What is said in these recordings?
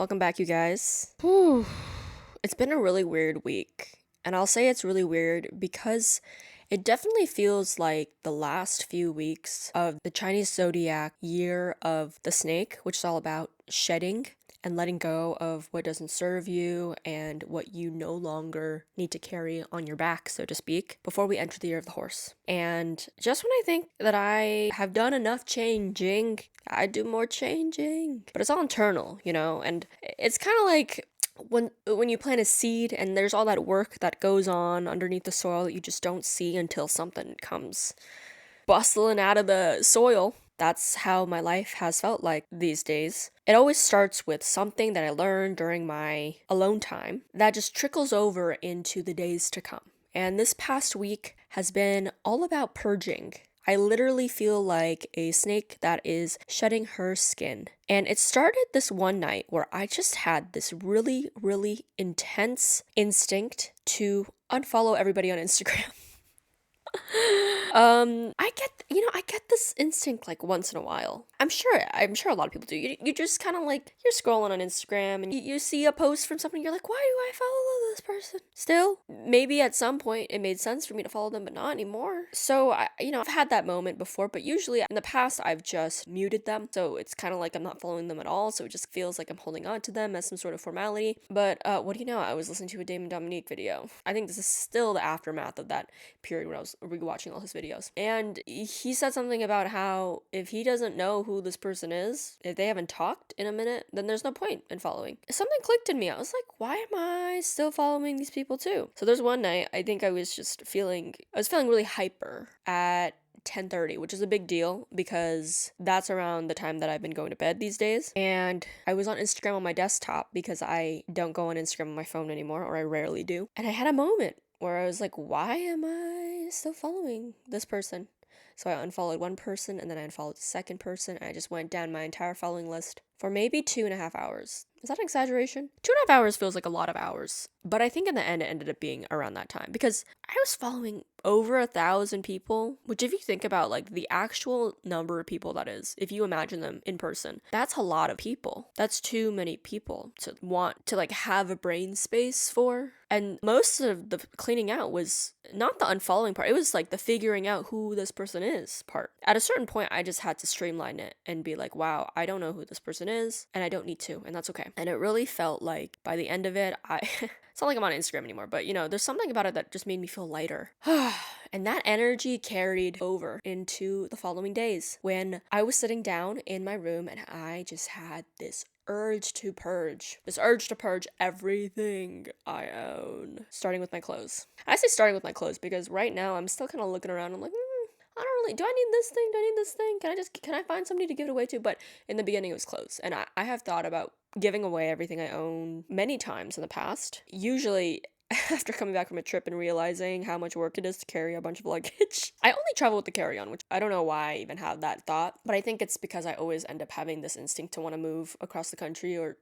Welcome back, you guys. Whew. It's been a really weird week. And I'll say it's really weird because it definitely feels like the last few weeks of the Chinese zodiac year of the snake, which is all about shedding and letting go of what doesn't serve you and what you no longer need to carry on your back, so to speak, before we enter the year of the horse. And just when I think that I have done enough changing, I do more changing. But it's all internal, and it's kind of like when you plant a seed and there's all that work that goes on underneath the soil that you just don't see until something comes bustling out of the soil. That's how my life has felt like these days. It always starts with something that I learned during my alone time that just trickles over into the days to come. And this past week has been all about purging. I literally feel like a snake that is shedding her skin. And it started this one night where I just had this really, really intense instinct to unfollow everybody on Instagram. I get this instinct like once in a while. I'm sure a lot of people do. You just kind of like, you're scrolling on Instagram and you see a post from somebody, you're like, why do I follow this person? Still, maybe at some point it made sense for me to follow them, but not anymore. So I've had that moment before, but usually in the past I've just muted them. So it's kind of like I'm not following them at all. So it just feels like I'm holding on to them as some sort of formality. But what do you know? I was listening to a Damon Dominique video. I think this is still the aftermath of that period when I was rewatching all his videos. And he said something about how if he doesn't know who this person is, if they haven't talked in a minute, then there's no point in following. Something clicked in me. I was like, why am I still following these people too? So there's one night, I think I was feeling really hyper at 10:30, which is a big deal because that's around the time that I've been going to bed these days. And I was on Instagram on my desktop because I don't go on Instagram on my phone anymore, or I rarely do. And I had a moment where I was like, why am I still following this person? So I unfollowed one person and then I unfollowed the second person, and I just went down my entire following list for maybe 2.5 hours. Is that an exaggeration? 2.5 hours feels like a lot of hours, but I think in the end it ended up being around that time because I was following over 1,000 people, which if you think about like the actual number of people that is, if you imagine them in person, that's a lot of people. That's too many people to want to like have a brain space for. And most of the cleaning out was not the unfollowing part. It was like the figuring out who this person is part. At a certain point, I just had to streamline it and be like, wow, I don't know who this person is and I don't need to, and that's okay. And it really felt like by the end of it, it's not like I'm on Instagram anymore, but there's something about it that just made me feel lighter. And that energy carried over into the following days when I was sitting down in my room and I just had this urge to purge everything I own, starting with my clothes. I say starting with my clothes because right now I'm still kind of looking around. I'm like, I don't really, do I need this thing? Do I need this thing? Can I find somebody to give it away to? But in the beginning it was clothes. And I have thought about giving away everything I own many times in the past. Usually after coming back from a trip and realizing how much work it is to carry a bunch of luggage. I only travel with the carry-on, which I don't know why I even have that thought, but I think it's because I always end up having this instinct to want to move across the country or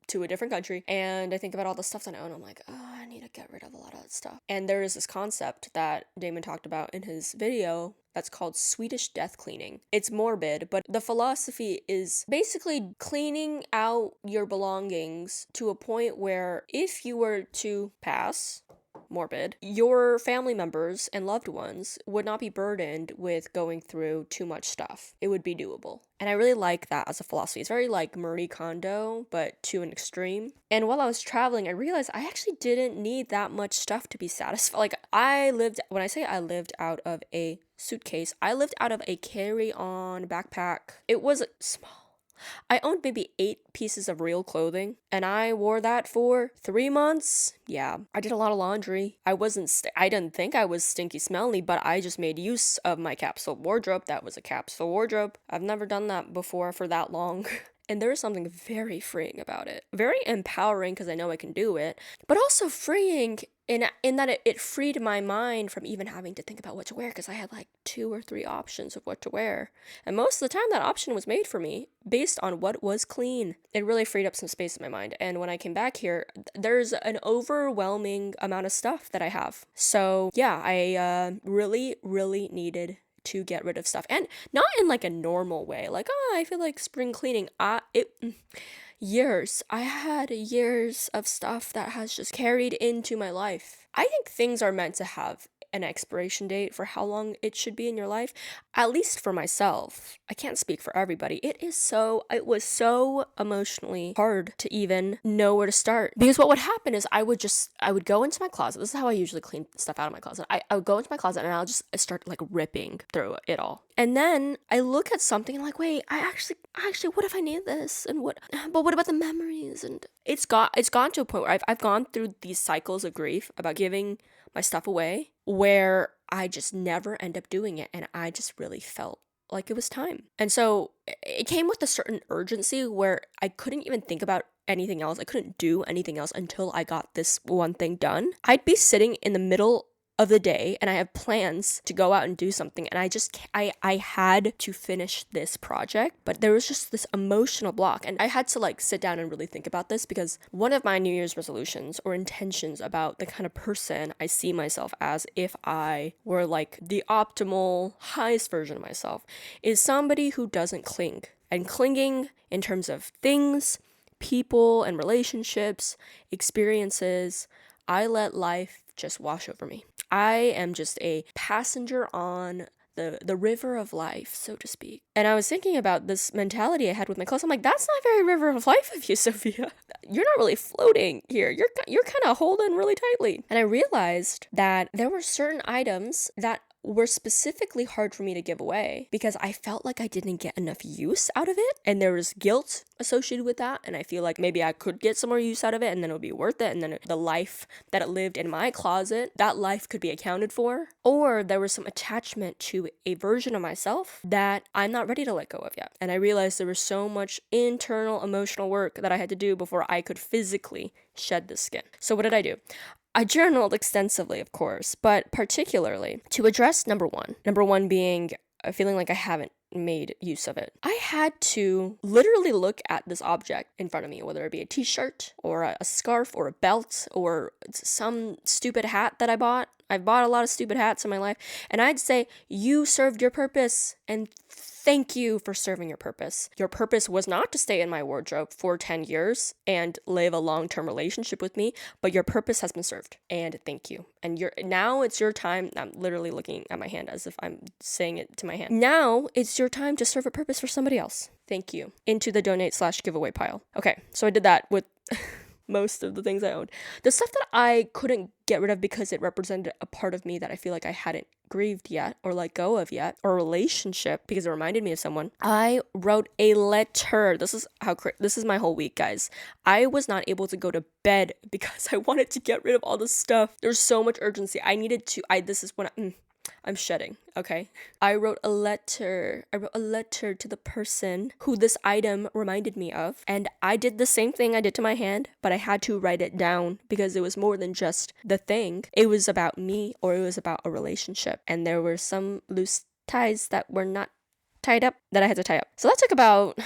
to a different country, and I think about all the stuff that I own. I'm like, oh, I need to get rid of a lot of that stuff. And there is this concept that Damon talked about in his video that's called Swedish death cleaning. It's morbid, but the philosophy is basically cleaning out your belongings to a point where if you were to pass, morbid, your family members and loved ones would not be burdened with going through too much stuff. It would be doable. And I really like that as a philosophy. It's very like Marie Kondo, but to an extreme. And while I was traveling, I realized I actually didn't need that much stuff to be satisfied. Like when I say I lived out of a suitcase, I lived out of a carry-on backpack. It was small. I owned maybe 8 pieces of real clothing, and I wore that for 3 months. Yeah, I did a lot of laundry. I didn't think I was stinky smelly, but I just made use of my capsule wardrobe. That was a capsule wardrobe. I've never done that before for that long. And there is something very freeing about it. Very empowering because I know I can do it, but also freeing in that it freed my mind from even having to think about what to wear, because I had like 2 or 3 options of what to wear. And most of the time that option was made for me based on what was clean. It really freed up some space in my mind. And when I came back here, there's an overwhelming amount of stuff that I have. So yeah, I really, really needed to get rid of stuff, and not in like a normal way, like, oh, I feel like spring cleaning. years. I had years of stuff that has just carried into my life. I think things are meant to have an expiration date for how long it should be in your life, at least for myself. I can't speak for everybody. It was so emotionally hard to even know where to start. Because what would happen is I would go into my closet. This is how I usually clean stuff out of my closet. I would go into my closet and I'll just start like ripping through it all. And then I look at something and I'm like, wait, I actually, what if I need this? And but what about the memories? And it's gone to a point where I've gone through these cycles of grief about giving my stuff away, where I just never end up doing it, and I just really felt like it was time. And so it came with a certain urgency where I couldn't even think about anything else. I couldn't do anything else until I got this one thing done. I'd be sitting in the middle of the day and I have plans to go out and do something, and I had to finish this project, but there was just this emotional block, and I had to like sit down and really think about this, because one of my New Year's resolutions or intentions about the kind of person I see myself as if I were like the optimal highest version of myself is somebody who doesn't cling. And clinging in terms of things, people and relationships, experiences, I let life just wash over me. I am just a passenger on the river of life, so to speak. And I was thinking about this mentality I had with my clothes. I'm like, that's not very river of life of you, Sophia. You're not really floating here. You're kind of holding really tightly. And I realized that there were certain items that were specifically hard for me to give away because I felt like I didn't get enough use out of it, and there was guilt associated with that, and I feel like maybe I could get some more use out of it and then it would be worth it, and then the life that it lived in my closet, that life could be accounted for. Or there was some attachment to a version of myself that I'm not ready to let go of yet, and I realized there was so much internal emotional work that I had to do before I could physically shed the skin. So what did I do? I journaled extensively, of course, but particularly to address number one being feeling like I haven't made use of it. I had to literally look at this object in front of me, whether it be a t-shirt or a scarf or a belt or some stupid hat that I bought. I've bought a lot of stupid hats in my life, and I'd say, you served your purpose, and thank you for serving your purpose. Your purpose was not to stay in my wardrobe for 10 years and live a long-term relationship with me, but your purpose has been served, and thank you. And now it's your time. I'm literally looking at my hand as if I'm saying it to my hand. Now it's your time to serve a purpose for somebody else. Thank you. Into the donate/giveaway pile. Okay, so I did that with most of the things I owned. The stuff that I couldn't get rid of because it represented a part of me that I feel like I hadn't grieved yet or let go of yet, or a relationship because it reminded me of someone, I wrote a letter. This is my whole week, guys. I was not able to go to bed because I wanted to get rid of all this stuff. There's so much urgency. This is when I'm shedding, okay? I wrote a letter to the person who this item reminded me of, and I did the same thing I did to my hand, but I had to write it down because it was more than just the thing. It was about me, or it was about a relationship, and there were some loose ties that were not tied up that I had to tie up. So that took about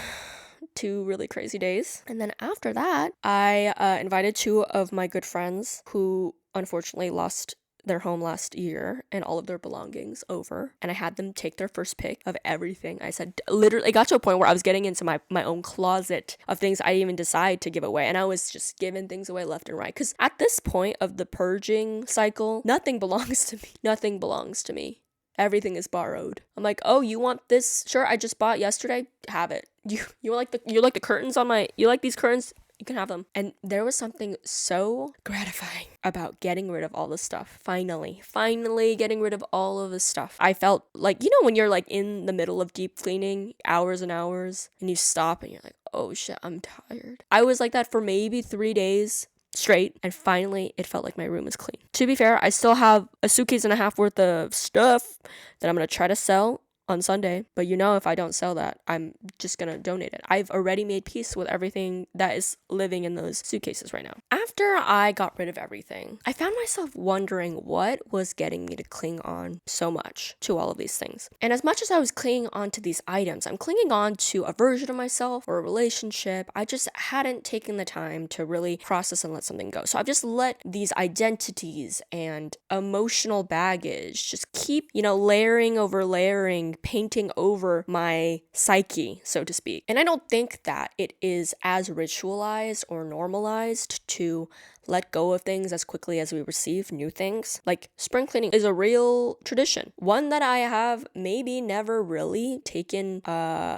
2 really crazy days. And then after that, I invited 2 of my good friends who unfortunately lost their home last year and all of their belongings over, and I had them take their first pick of everything. I said, literally, it got to a point where I was getting into my own closet of things I didn't even decide to give away, and I was just giving things away left and right, because at this point of the purging cycle, nothing belongs to me. Everything is borrowed. I'm like, oh, you want this shirt I just bought yesterday? Have it. You like the curtains on my, you like these curtains? You can have them. And there was something so gratifying about getting rid of all this stuff. Finally getting rid of all of this stuff. I felt like, when you're like in the middle of deep cleaning, hours and hours, and you stop and you're like, oh shit, I'm tired. I was like that for maybe 3 days straight, and finally it felt like my room is clean. To be fair, I still have a suitcase and a half worth of stuff that I'm gonna try to sell on Sunday, but if I don't sell that, I'm just gonna donate it. I've already made peace with everything that is living in those suitcases right now. After I got rid of everything, I found myself wondering what was getting me to cling on so much to all of these things. And as much as I was clinging on to these items, I'm clinging on to a version of myself or a relationship. I just hadn't taken the time to really process and let something go. So I've just let these identities and emotional baggage just keep, layering over layering covering, painting over my psyche, so to speak. And I don't think that it is as ritualized or normalized to let go of things as quickly as we receive new things. Like, spring cleaning is a real tradition, one that I have maybe never really taken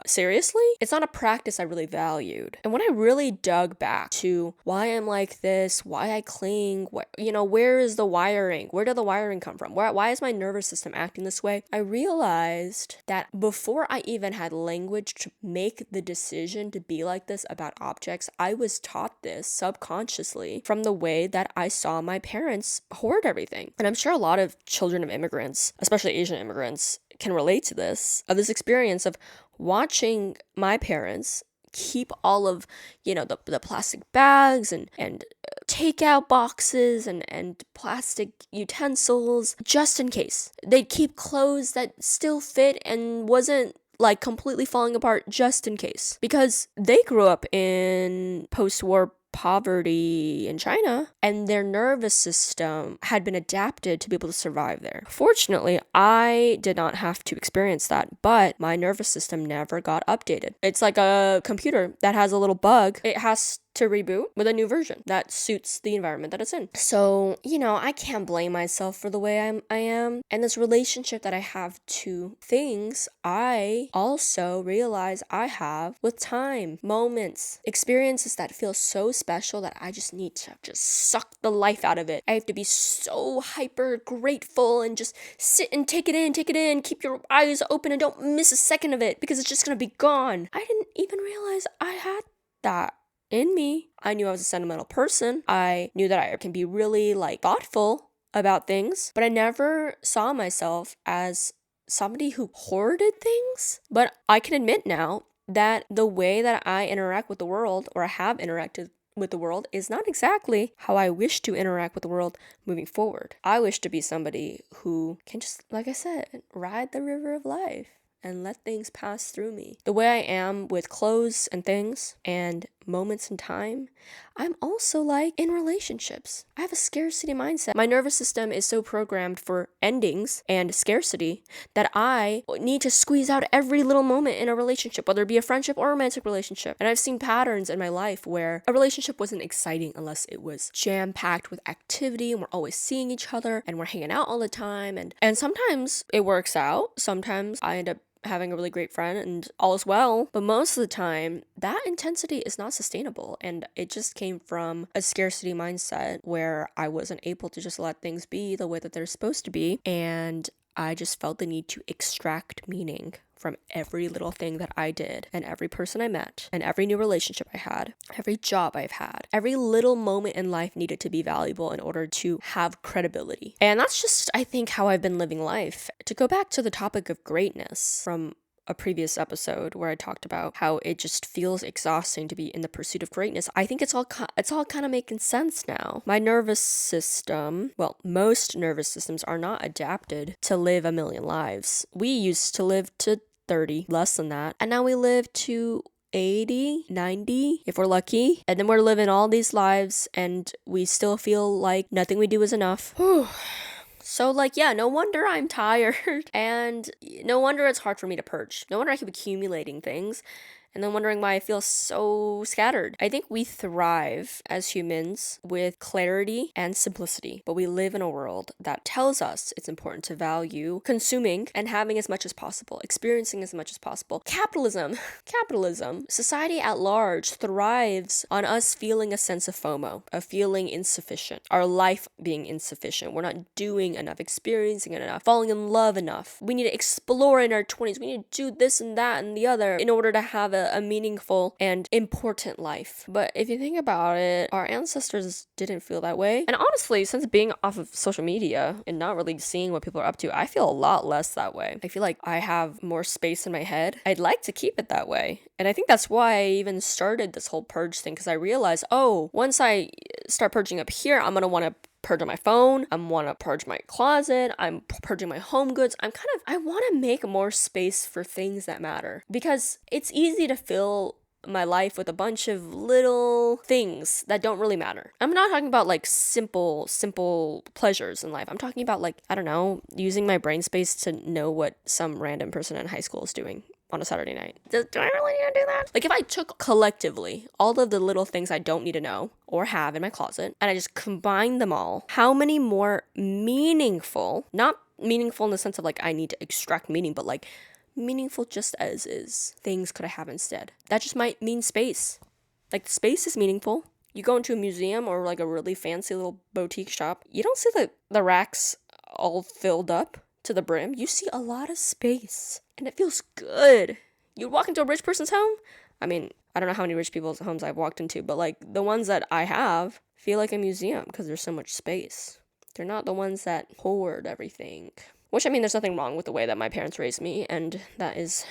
seriously. It's not a practice I really valued. And when I really dug back to why I'm like this, why I cling, where is the wiring? Where did the wiring come from? Why is my nervous system acting this way? I realized that before I even had language to make the decision to be like this about objects, I was taught this subconsciously from the way that I saw my parents hoard everything. And I'm sure a lot of children of immigrants, especially Asian immigrants, can relate to this experience of watching my parents keep all of, the plastic bags and takeout boxes and plastic utensils just in case. They'd keep clothes that still fit and wasn't like completely falling apart just in case, because they grew up in post-war poverty in China, and their nervous system had been adapted to be able to survive there. Fortunately, I did not have to experience that, but my nervous system never got updated. It's like a computer that has a little bug. It has to reboot with a new version that suits the environment that it's in. So, I can't blame myself for the way I am. And this relationship that I have to things, I also realize I have with time, moments, experiences that feel so special that I just need to just suck the life out of it. I have to be so hyper grateful and just sit and take it in, keep your eyes open and don't miss a second of it because it's just gonna be gone. I didn't even realize I had that in me. I knew I was a sentimental person. I knew that I can be really thoughtful about things, but I never saw myself as somebody who hoarded things. But I can admit now that the way that I interact with the world, or have interacted with the world, is not exactly how I wish to interact with the world moving forward. I wish to be somebody who can just, like I said, ride the river of life and let things pass through me. The way I am with clothes and things and moments in time, I'm also in relationships. I have a scarcity mindset. My nervous system is so programmed for endings and scarcity that I need to squeeze out every little moment in a relationship, whether it be a friendship or a romantic relationship. And I've seen patterns in my life where a relationship wasn't exciting unless it was jam-packed with activity and we're always seeing each other and we're hanging out all the time. And sometimes it works out. Sometimes I end up having a really great friend and all is well, but most of the time that intensity is not sustainable, and it just came from a scarcity mindset where I wasn't able to just let things be the way that they're supposed to be, and I just felt the need to extract meaning from every little thing that I did and every person I met and every new relationship I had, every job I've had. Every little moment in life needed to be valuable in order to have credibility. And that's just, I think, how I've been living life. To go back to the topic of greatness from a previous episode where I talked about how it just feels exhausting to be in the pursuit of greatness, I think it's all kind of making sense now. My nervous system, most nervous systems are not adapted to live a million lives. We used to live to 30, less than that, and now we live to 80, 90, if we're lucky, and then we're living all these lives and we still feel like nothing we do is enough. So no wonder I'm tired, and no wonder it's hard for me to purge. No wonder I keep accumulating things and then wondering why I feel so scattered. I think we thrive as humans with clarity and simplicity, but we live in a world that tells us it's important to value consuming and having as much as possible, experiencing as much as possible. Capitalism, society at large thrives on us feeling a sense of FOMO, of feeling insufficient, our life being insufficient. We're not doing enough, experiencing enough, falling in love enough. We need to explore in our 20s. We need to do this and that and the other in order to have a meaningful and important life. But if you think about it, our ancestors didn't feel that way. And honestly, since being off of social media and not really seeing what people are up to, I feel a lot less that way. I feel like I have more space in my head. I'd like to keep it that way. And I think that's why I even started this whole purge thing, because I realized, once I start purging up here, I'm gonna want to purge on my phone, I want to purge my closet, I'm purging my home goods. I want to make more space for things that matter, because it's easy to fill my life with a bunch of little things that don't really matter. I'm not talking about like simple pleasures in life. I'm talking about like, I don't know, using my brain space to know what some random person in high school is doing on a Saturday night. Do I really need to do that? Like if I took collectively all of the little things I don't need to know or have in my closet and I just combine them all, how many more meaningful, not meaningful in the sense of like I need to extract meaning, but like meaningful just as is things could I have instead? That just might mean space. Like space is meaningful. You go into a museum or like a really fancy little boutique shop, you don't see the racks all filled up to the brim. You see a lot of space and it feels good. You walk into a rich person's home. I mean, I don't know how many rich people's homes I've walked into, but like the ones that I have feel like a museum because there's so much space. They're not the ones that hoard everything. Which, I mean, there's nothing wrong with the way that my parents raised me, and that is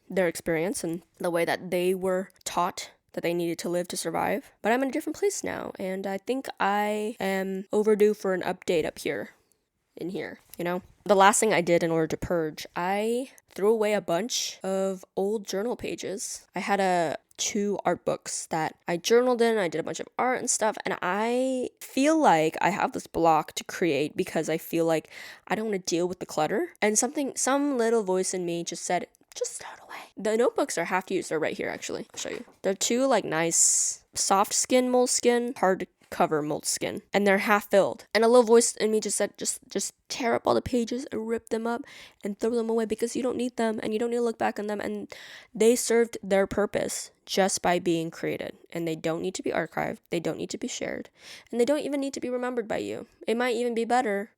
their experience and the way that they were taught that they needed to live to survive. But I'm in a different place now, and I think I am overdue for an update up here, in here, you know? The last thing I did in order to purge, I threw away a bunch of old journal pages. I had 2 art books that I journaled in. I did a bunch of art and stuff, and I feel like I have this block to create because I feel like I don't want to deal with the clutter. And some little voice in me just said, just throw it away. The notebooks are half used. They're right here, actually. I'll show you. They're 2 like nice soft skin moleskin, hard cover moleskin, and they're half filled. And a little voice in me just said, just tear up all the pages and rip them up and throw them away because you don't need them and you don't need to look back on them. And they served their purpose just by being created, and they don't need to be archived. They don't need to be shared, and they don't even need to be remembered by you. It might even be better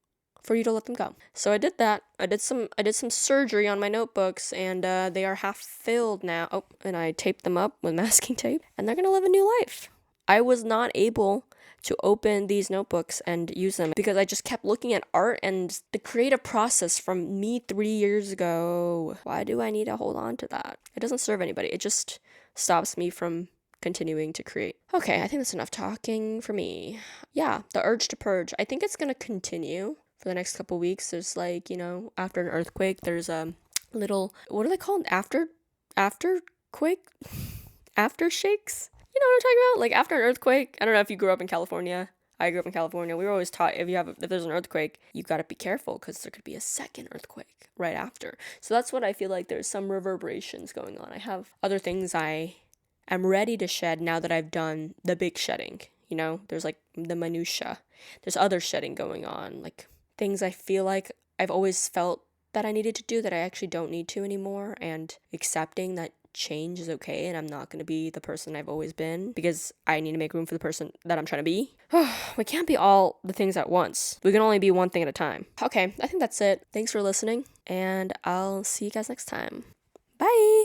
for you to let them go. So I did that. I did some surgery on my notebooks, and they are half filled now. Oh, and I taped them up with masking tape, and they're gonna live a new life. I was not able to open these notebooks and use them because I just kept looking at art and the creative process from me 3 years ago. Why do I need to hold on to that? It doesn't serve anybody. It just stops me from continuing to create. Okay, I think that's enough talking for me. Yeah, the urge to purge. I think it's gonna continue for the next couple weeks. There's like, you know, after an earthquake, there's a little, what are they called? Afterquake? Aftershakes? You know what I'm talking about? Like after an earthquake, I don't know if you grew up in California. I grew up in California. We were always taught if there's an earthquake, you got to be careful because there could be a second earthquake right after. So that's what I feel like there's some reverberations going on. I have other things I am ready to shed now that I've done the big shedding. You know, there's like the minutia. There's other shedding going on, like things I feel like I've always felt that I needed to do that I actually don't need to anymore, and accepting that change is okay and I'm not going to be the person I've always been because I need to make room for the person that I'm trying to be. We can't be all the things at once. We can only be one thing at a time. Okay, I think that's it. Thanks for listening, and I'll see you guys next time. Bye!